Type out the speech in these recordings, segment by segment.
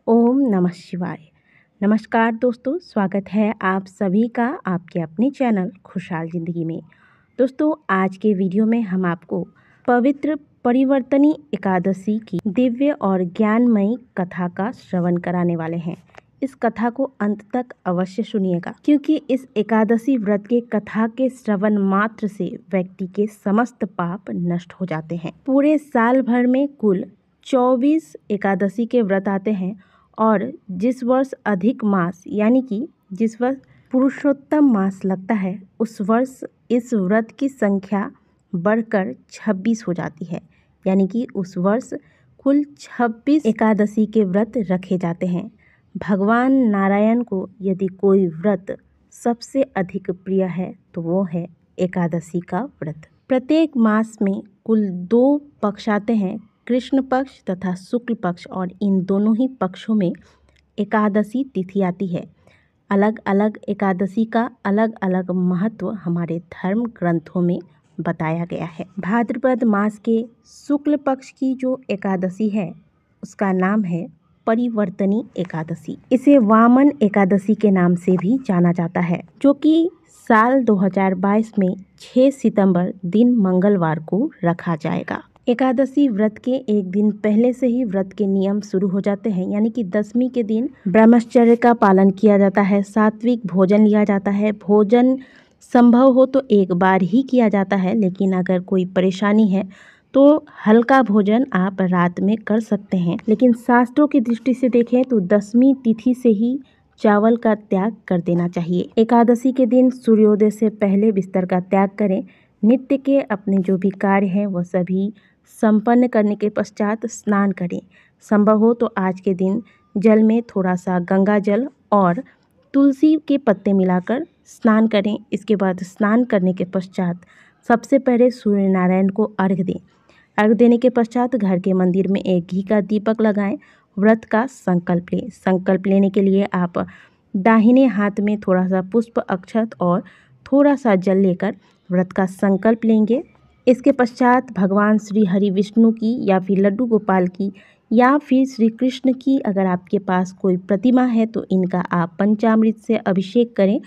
ओम नमः शिवाय। नमस्कार दोस्तों, स्वागत है आप सभी का आपके अपने चैनल खुशहाल ज़िंदगी में। दोस्तों, आज के वीडियो में हम आपको पवित्र परिवर्तनी एकादशी की दिव्य और ज्ञानमयी कथा का श्रवण कराने वाले हैं। इस कथा को अंत तक अवश्य सुनिएगा, क्योंकि इस एकादशी व्रत के कथा के श्रवण मात्र से व्यक्ति के समस्त पाप नष्ट हो जाते हैं। पूरे साल भर में कुल 24 एकादशी के व्रत आते हैं और जिस वर्ष अधिक मास यानी कि जिस वर्ष पुरुषोत्तम मास लगता है, उस वर्ष इस व्रत की संख्या बढ़कर 26 हो जाती है। यानी कि उस वर्ष कुल 26 एकादशी के व्रत रखे जाते हैं। भगवान नारायण को यदि कोई व्रत सबसे अधिक प्रिय है तो वो है एकादशी का व्रत। प्रत्येक मास में कुल 2 पक्ष आते हैं, कृष्ण पक्ष तथा शुक्ल पक्ष, और इन दोनों ही पक्षों में एकादशी तिथि आती है। अलग अलग एकादशी का अलग अलग महत्व हमारे धर्म ग्रंथों में बताया गया है। भाद्रपद मास के शुक्ल पक्ष की जो एकादशी है उसका नाम है परिवर्तनी एकादशी। इसे वामन एकादशी के नाम से भी जाना जाता है, जो कि साल 2022 में 6 सितंबर दिन मंगलवार को रखा जाएगा। एकादशी व्रत के एक दिन पहले से ही व्रत के नियम शुरू हो जाते हैं। यानी कि दशमी के दिन ब्रह्मचर्य का पालन किया जाता है, सात्विक भोजन लिया जाता है। भोजन संभव हो तो एक बार ही किया जाता है, लेकिन अगर कोई परेशानी है तो हल्का भोजन आप रात में कर सकते हैं। लेकिन शास्त्रों की दृष्टि से देखें तो दशमी तिथि से ही चावल का त्याग कर देना चाहिए। एकादशी के दिन सूर्योदय से पहले बिस्तर का त्याग करें। नित्य के अपने जो भी कार्य हैं वह सभी संपन्न करने के पश्चात स्नान करें। संभव हो तो आज के दिन जल में थोड़ा सा गंगा जल और तुलसी के पत्ते मिलाकर स्नान करें। इसके बाद स्नान करने के पश्चात सबसे पहले सूर्य नारायण को अर्घ्य दें। अर्घ्य देने के पश्चात घर के मंदिर में एक घी का दीपक लगाएं। व्रत का संकल्प लें। संकल्प लेने के लिए आप दाहिने हाथ में थोड़ा सा पुष्प, अक्षत और थोड़ा सा जल लेकर व्रत का संकल्प लेंगे। इसके पश्चात भगवान श्री हरि विष्णु की या फिर लड्डू गोपाल की या फिर श्री कृष्ण की अगर आपके पास कोई प्रतिमा है तो इनका आप पंचामृत से अभिषेक करें।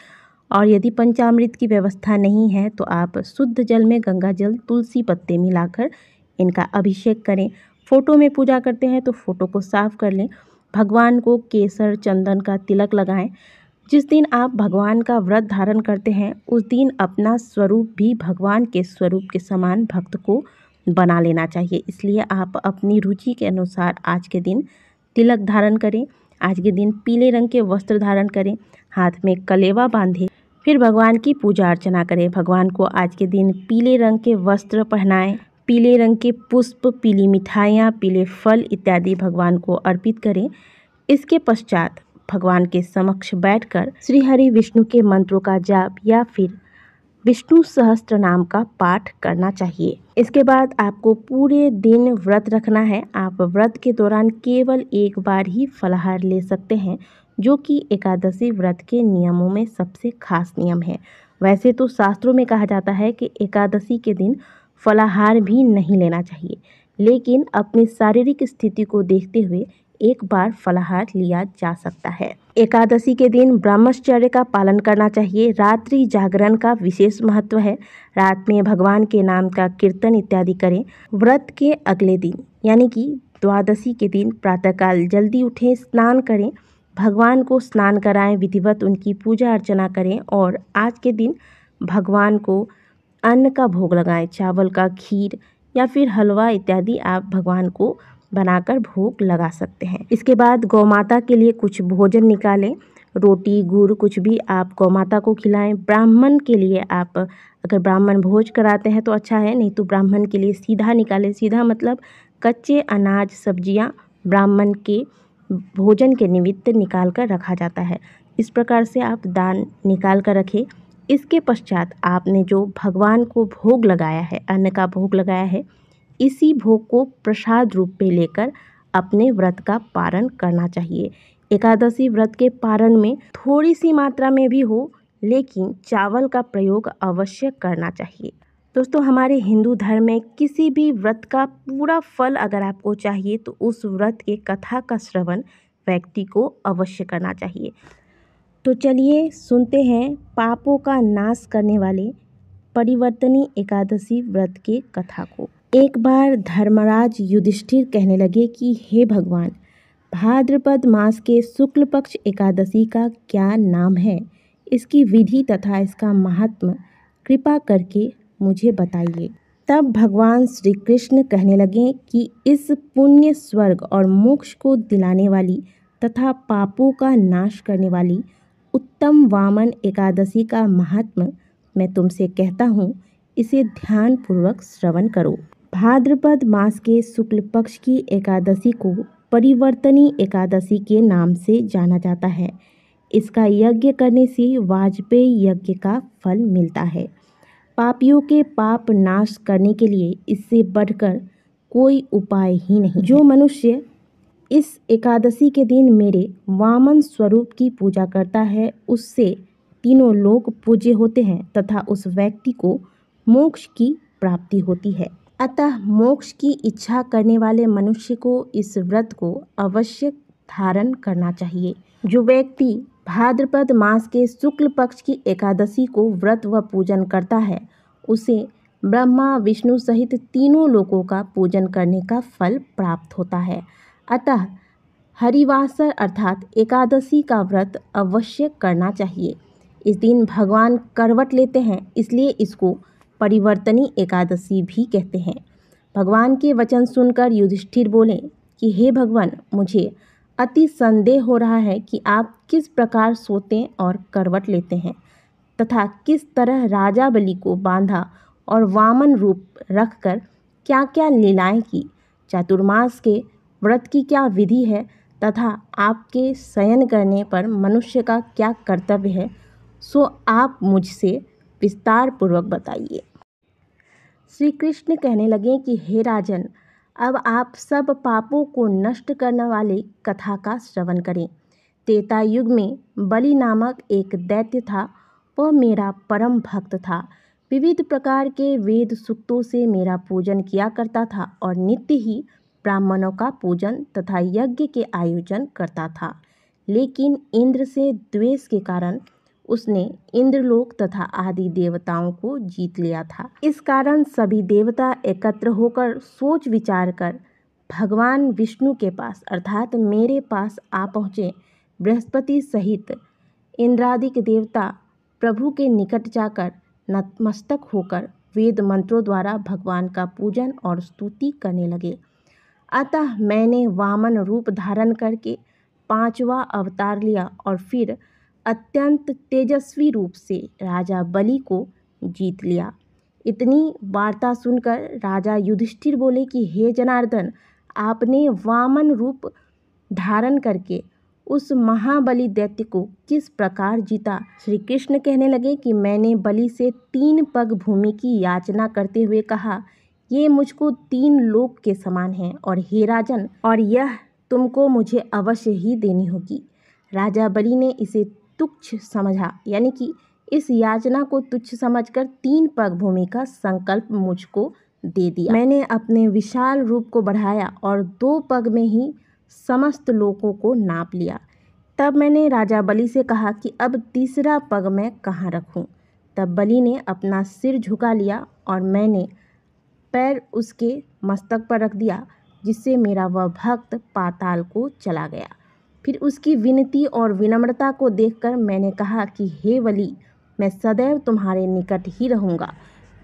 और यदि पंचामृत की व्यवस्था नहीं है तो आप शुद्ध जल में गंगा जल, तुलसी पत्ते मिलाकर इनका अभिषेक करें। फोटो में पूजा करते हैं तो फोटो को साफ कर लें। भगवान को केसर चंदन का तिलक लगाएं। जिस दिन आप भगवान का व्रत धारण करते हैं उस दिन अपना स्वरूप भी भगवान के स्वरूप के समान भक्त को बना लेना चाहिए। इसलिए आप अपनी रुचि के अनुसार आज के दिन तिलक धारण करें। आज के दिन पीले रंग के वस्त्र धारण करें, हाथ में कलेवा बांधें, फिर भगवान की पूजा अर्चना करें। भगवान को आज के दिन पीले रंग के वस्त्र पहनाएं, पीले रंग के पुष्प, पीली मिठाइयाँ, पीले फल इत्यादि भगवान को अर्पित करें। इसके पश्चात भगवान के समक्ष बैठकर श्री हरि विष्णु के मंत्रों का जाप या फिर विष्णु सहस्त्र नाम का पाठ करना चाहिए। इसके बाद आपको पूरे दिन व्रत रखना है। आप व्रत के दौरान केवल एक बार ही फलाहार ले सकते हैं, जो कि एकादशी व्रत के नियमों में सबसे खास नियम है। वैसे तो शास्त्रों में कहा जाता है कि एकादशी के दिन फलाहार भी नहीं लेना चाहिए, लेकिन अपनी शारीरिक स्थिति को देखते हुए एक बार फलाहार लिया जा सकता है। एकादशी के दिन ब्रह्मचर्य का पालन करना चाहिए। रात्रि जागरण का विशेष महत्व है। रात में भगवान के नाम का कीर्तन इत्यादि करें। व्रत के अगले दिन यानी कि द्वादशी के दिन प्रातःकाल जल्दी उठें, स्नान करें, भगवान को स्नान कराएं, विधिवत उनकी पूजा अर्चना करें और आज के दिन भगवान को अन्न का भोग लगाएं। चावल का खीर या फिर हलवा इत्यादि आप भगवान को बनाकर भोग लगा सकते हैं। इसके बाद गौ माता के लिए कुछ भोजन निकालें, रोटी गुड़ कुछ भी आप गौ माता को खिलाएं। ब्राह्मण के लिए आप अगर ब्राह्मण भोज कराते हैं तो अच्छा है, नहीं तो ब्राह्मण के लिए सीधा निकालें। सीधा मतलब कच्चे अनाज सब्जियां ब्राह्मण के भोजन के निमित्त निकाल कर रखा जाता है। इस प्रकार से आप दान निकाल कर रखें। इसके पश्चात आपने जो भगवान को भोग लगाया है, अन्न का भोग लगाया है, इसी भोग को प्रसाद रूप में लेकर अपने व्रत का पारण करना चाहिए। एकादशी व्रत के पारण में थोड़ी सी मात्रा में भी हो, लेकिन चावल का प्रयोग अवश्य करना चाहिए। दोस्तों, हमारे हिंदू धर्म में किसी भी व्रत का पूरा फल अगर आपको चाहिए तो उस व्रत के कथा का श्रवण व्यक्ति को अवश्य करना चाहिए। तो चलिए सुनते हैं पापों का नाश करने वाले परिवर्तनी एकादशी व्रत के कथा को। एक बार धर्मराज युधिष्ठिर कहने लगे कि हे भगवान, भाद्रपद मास के शुक्ल पक्ष एकादशी का क्या नाम है? इसकी विधि तथा इसका महात्म्य कृपा करके मुझे बताइए। तब भगवान श्री कृष्ण कहने लगे कि इस पुण्य, स्वर्ग और मोक्ष को दिलाने वाली तथा पापों का नाश करने वाली उत्तम वामन एकादशी का महात्म्य मैं तुमसे कहता हूँ, इसे ध्यानपूर्वक श्रवण करो। भाद्रपद मास के शुक्ल पक्ष की एकादशी को परिवर्तनी एकादशी के नाम से जाना जाता है। इसका यज्ञ करने से वाजपेयी यज्ञ का फल मिलता है। पापियों के पाप नाश करने के लिए इससे बढ़कर कोई उपाय ही नहीं। जो मनुष्य इस एकादशी के दिन मेरे वामन स्वरूप की पूजा करता है, उससे तीनों लोक पूज्य होते हैं तथा उस व्यक्ति को मोक्ष की प्राप्ति होती है। अतः मोक्ष की इच्छा करने वाले मनुष्य को इस व्रत को अवश्य धारण करना चाहिए। जो व्यक्ति भाद्रपद मास के शुक्ल पक्ष की एकादशी को व्रत व पूजन करता है, उसे ब्रह्मा विष्णु सहित तीनों लोकों का पूजन करने का फल प्राप्त होता है। अतः हरिवासर अर्थात एकादशी का व्रत अवश्य करना चाहिए। इस दिन भगवान करवट लेते हैं, इसलिए इसको परिवर्तनी एकादशी भी कहते हैं। भगवान के वचन सुनकर युधिष्ठिर बोले कि हे भगवान, मुझे अति संदेह हो रहा है कि आप किस प्रकार सोते और करवट लेते हैं तथा किस तरह राजा बलि को बांधा और वामन रूप रखकर क्या क्या लीलाएं की। चातुर्मास के व्रत की क्या विधि है तथा आपके शयन करने पर मनुष्य का क्या कर्तव्य है, सो आप मुझसे विस्तार पूर्वक बताइए। श्री कृष्ण कहने लगे कि हे राजन, अब आप सब पापों को नष्ट करने वाले कथा का श्रवण करें। त्रेता युग में बलि नामक एक दैत्य था। वह मेरा परम भक्त था। विविध प्रकार के वेद सूक्तों से मेरा पूजन किया करता था और नित्य ही ब्राह्मणों का पूजन तथा यज्ञ के आयोजन करता था। लेकिन इंद्र से द्वेष के कारण उसने इंद्रलोक तथा आदि देवताओं को जीत लिया था। इस कारण सभी देवता एकत्र होकर सोच विचार कर भगवान विष्णु के पास अर्थात मेरे पास आ पहुँचे। बृहस्पति सहित इंद्रादिक देवता प्रभु के निकट जाकर नतमस्तक होकर वेद मंत्रों द्वारा भगवान का पूजन और स्तुति करने लगे। अतः मैंने वामन रूप धारण करके 5वां अवतार लिया और फिर अत्यंत तेजस्वी रूप से राजा बलि को जीत लिया। इतनी वार्ता सुनकर राजा युधिष्ठिर बोले कि हे जनार्दन, आपने वामन रूप धारण करके उस महाबली दैत्य को किस प्रकार जीता? श्री कृष्ण कहने लगे कि मैंने बलि से 3 पग भूमि की याचना करते हुए कहा, ये मुझको 3 लोक के समान है और हे राजन, और यह तुमको मुझे अवश्य ही देनी होगी। राजा बलि ने इसे तुच्छ समझा, यानी कि इस याचना को तुच्छ समझकर 3 पग भूमि का संकल्प मुझको दे दिया। मैंने अपने विशाल रूप को बढ़ाया और 2 पग में ही समस्त लोकों को नाप लिया। तब मैंने राजा बलि से कहा कि अब 3रा पग मैं कहाँ रखूं? तब बलि ने अपना सिर झुका लिया और मैंने पैर उसके मस्तक पर रख दिया, जिससे मेरा वह भक्त पाताल को चला गया। फिर उसकी विनती और विनम्रता को देखकर मैंने कहा कि हे बलि, मैं सदैव तुम्हारे निकट ही रहूँगा।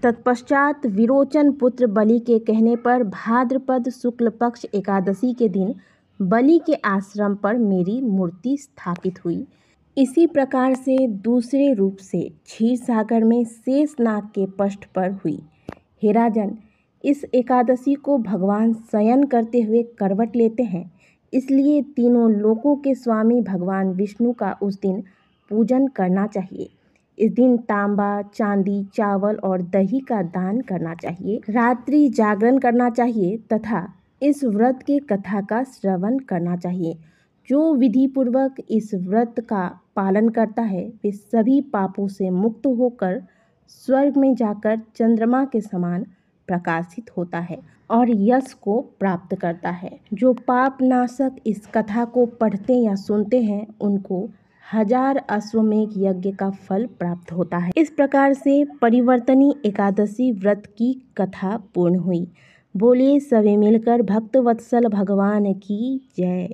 तत्पश्चात विरोचन पुत्र बलि के कहने पर भाद्रपद शुक्ल पक्ष एकादशी के दिन बलि के आश्रम पर मेरी मूर्ति स्थापित हुई। इसी प्रकार से दूसरे रूप से क्षीर सागर में शेषनाग के पृष्ठ पर हुई। हे राजन, इस एकादशी को भगवान शयन करते हुए करवट लेते हैं, इसलिए तीनों लोकों के स्वामी भगवान विष्णु का उस दिन पूजन करना चाहिए। इस दिन तांबा, चांदी, चावल और दही का दान करना चाहिए। रात्रि जागरण करना चाहिए तथा इस व्रत के कथा का श्रवण करना चाहिए। जो विधि पूर्वक इस व्रत का पालन करता है, वे सभी पापों से मुक्त होकर स्वर्ग में जाकर चंद्रमा के समान प्रकाशित होता है और यश को प्राप्त करता है। जो पाप नाशक इस कथा को पढ़ते या सुनते हैं उनको 1000 अश्वमेघ यज्ञ का फल प्राप्त होता है। इस प्रकार से परिवर्तनी एकादशी व्रत की कथा पूर्ण हुई। बोलिए सभी मिलकर भक्तवत्सल भगवान की जय।